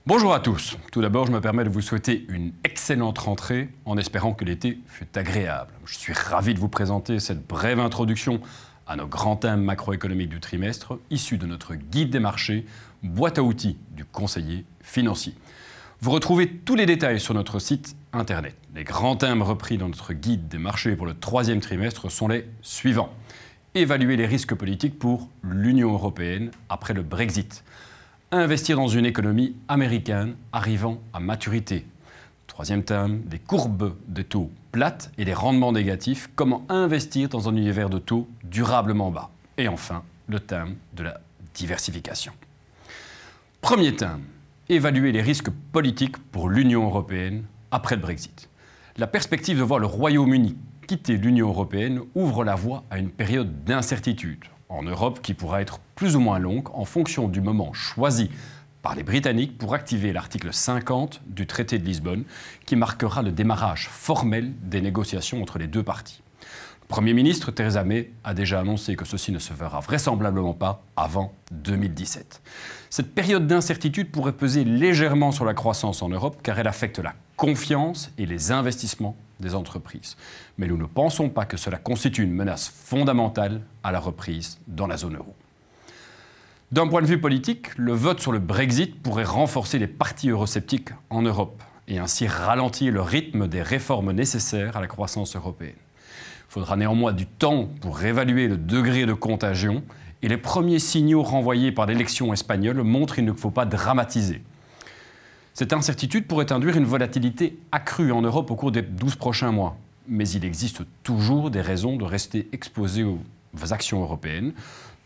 Bonjour à tous. Tout d'abord, je me permets de vous souhaiter une excellente rentrée en espérant que l'été fut agréable. Je suis ravi de vous présenter cette brève introduction à nos grands thèmes macroéconomiques du trimestre issus de notre guide des marchés, boîte à outils du conseiller financier. Vous retrouvez tous les détails sur notre site internet. Les grands thèmes repris dans notre guide des marchés pour le troisième trimestre sont les suivants. Évaluer les risques politiques pour l'Union européenne après le Brexit. Investir dans une économie américaine arrivant à maturité. Troisième thème, des courbes de taux plates et des rendements négatifs. Comment investir dans un univers de taux durablement bas. Et enfin, le thème de la diversification. Premier thème, évaluer les risques politiques pour l'Union européenne après le Brexit. La perspective de voir le Royaume-Uni quitter l'Union européenne ouvre la voie à une période d'incertitude en Europe qui pourra être plus ou moins longue en fonction du moment choisi par les Britanniques pour activer l'article 50 du traité de Lisbonne qui marquera le démarrage formel des négociations entre les deux parties. Le Premier ministre Theresa May a déjà annoncé que ceci ne se fera vraisemblablement pas avant 2017. Cette période d'incertitude pourrait peser légèrement sur la croissance en Europe car elle affecte la confiance et les investissements des entreprises. Mais nous ne pensons pas que cela constitue une menace fondamentale à la reprise dans la zone euro. D'un point de vue politique, le vote sur le Brexit pourrait renforcer les partis eurosceptiques en Europe et ainsi ralentir le rythme des réformes nécessaires à la croissance européenne. Il faudra néanmoins du temps pour réévaluer le degré de contagion et les premiers signaux renvoyés par l'élection espagnole montrent qu'il ne faut pas dramatiser. Cette incertitude pourrait induire une volatilité accrue en Europe au cours des 12 prochains mois. Mais il existe toujours des raisons de rester exposé aux actions européennes,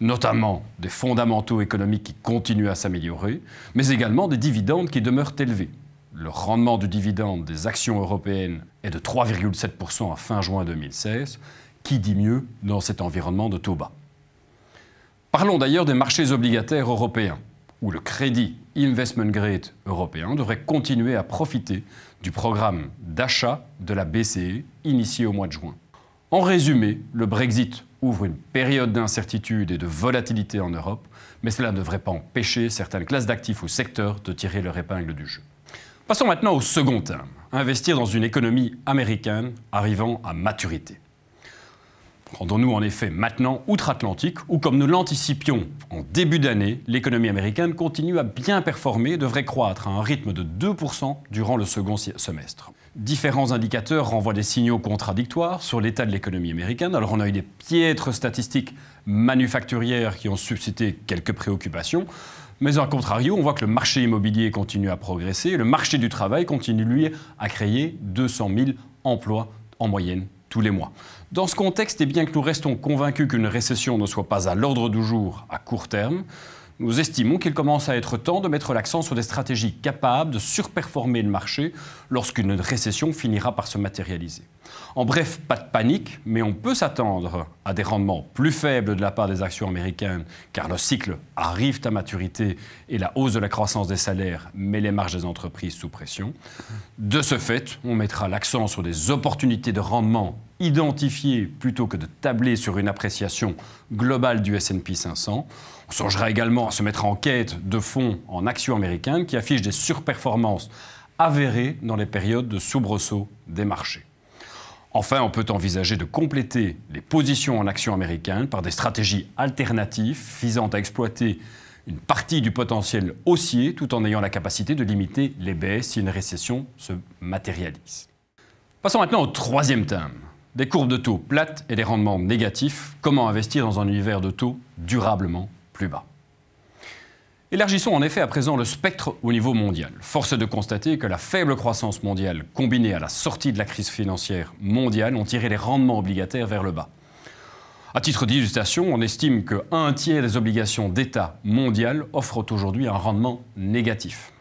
notamment des fondamentaux économiques qui continuent à s'améliorer, mais également des dividendes qui demeurent élevés. Le rendement du dividende des actions européennes est de 3,7% à fin juin 2016. Qui dit mieux dans cet environnement de taux bas? Parlons d'ailleurs des marchés obligataires européens, où le crédit investment grade européen devrait continuer à profiter du programme d'achat de la BCE initié au mois de juin. En résumé, le Brexit ouvre une période d'incertitude et de volatilité en Europe, mais cela ne devrait pas empêcher certaines classes d'actifs ou secteurs de tirer leur épingle du jeu. Passons maintenant au second thème, investir dans une économie américaine arrivant à maturité. Rendons-nous en effet maintenant outre-Atlantique, où comme nous l'anticipions en début d'année, l'économie américaine continue à bien performer et devrait croître à un rythme de 2% durant le second semestre. Différents indicateurs renvoient des signaux contradictoires sur l'état de l'économie américaine. Alors on a eu des piètres statistiques manufacturières qui ont suscité quelques préoccupations, mais à contrario, on voit que le marché immobilier continue à progresser et le marché du travail continue, lui, à créer 200 000 emplois en moyenne tous les mois. Dans ce contexte, et bien que nous restons convaincus qu'une récession ne soit pas à l'ordre du jour à court terme, nous estimons qu'il commence à être temps de mettre l'accent sur des stratégies capables de surperformer le marché lorsqu'une récession finira par se matérialiser. En bref, pas de panique, mais on peut s'attendre à des rendements plus faibles de la part des actions américaines car le cycle arrive à maturité et la hausse de la croissance des salaires met les marges des entreprises sous pression. De ce fait, on mettra l'accent sur des opportunités de rendement identifiées plutôt que de tabler sur une appréciation globale du S&P 500. On songera également à se mettre en quête de fonds en actions américaines qui affichent des surperformances avérées dans les périodes de soubresaut des marchés. Enfin, on peut envisager de compléter les positions en actions américaines par des stratégies alternatives visant à exploiter une partie du potentiel haussier tout en ayant la capacité de limiter les baisses si une récession se matérialise. Passons maintenant au troisième thème, des courbes de taux plates et des rendements négatifs. Comment investir dans un univers de taux durablement plus bas? Élargissons en effet à présent le spectre au niveau mondial. Force est de constater que la faible croissance mondiale combinée à la sortie de la crise financière mondiale ont tiré les rendements obligataires vers le bas. À titre d'illustration, on estime que 1/3 des obligations d'État mondiales offrent aujourd'hui un rendement négatif.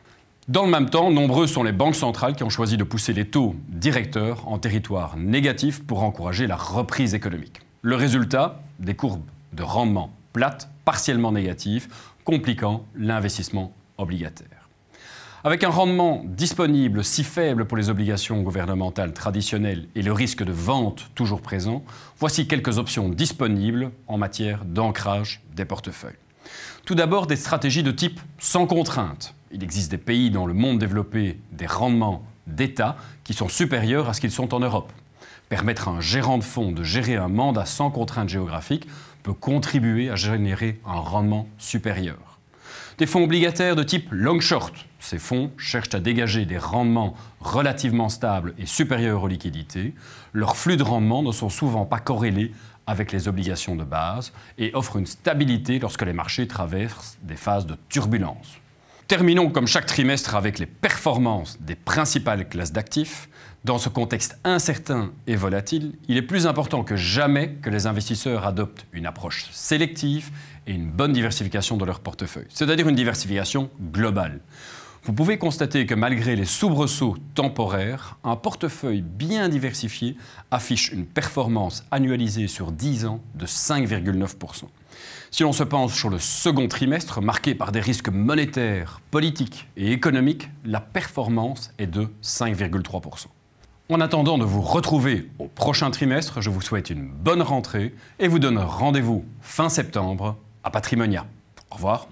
Dans le même temps, nombreuses sont les banques centrales qui ont choisi de pousser les taux directeurs en territoire négatif pour encourager la reprise économique. Le résultat, des courbes de rendement plates, partiellement négatives, compliquant l'investissement obligataire. Avec un rendement disponible si faible pour les obligations gouvernementales traditionnelles et le risque de vente toujours présent, voici quelques options disponibles en matière d'ancrage des portefeuilles. Tout d'abord, des stratégies de type sans contrainte, Il existe des pays dans le monde développé des rendements d'État qui sont supérieurs à ce qu'ils sont en Europe. Permettre à un gérant de fonds de gérer un mandat sans contrainte géographique peut contribuer à générer un rendement supérieur. Des fonds obligataires de type long-short. Ces fonds cherchent à dégager des rendements relativement stables et supérieurs aux liquidités. Leurs flux de rendement ne sont souvent pas corrélés avec les obligations de base et offrent une stabilité lorsque les marchés traversent des phases de turbulence. Terminons comme chaque trimestre avec les performances des principales classes d'actifs. Dans ce contexte incertain et volatile, il est plus important que jamais que les investisseurs adoptent une approche sélective et une bonne diversification de leur portefeuille, c'est-à-dire une diversification globale. Vous pouvez constater que malgré les soubresauts temporaires, un portefeuille bien diversifié affiche une performance annualisée sur 10 ans de 5,9%. Si l'on se penche sur le second trimestre, marqué par des risques monétaires, politiques et économiques, la performance est de 5,3%. En attendant de vous retrouver au prochain trimestre, je vous souhaite une bonne rentrée et vous donne rendez-vous fin septembre à Patrimonia. Au revoir.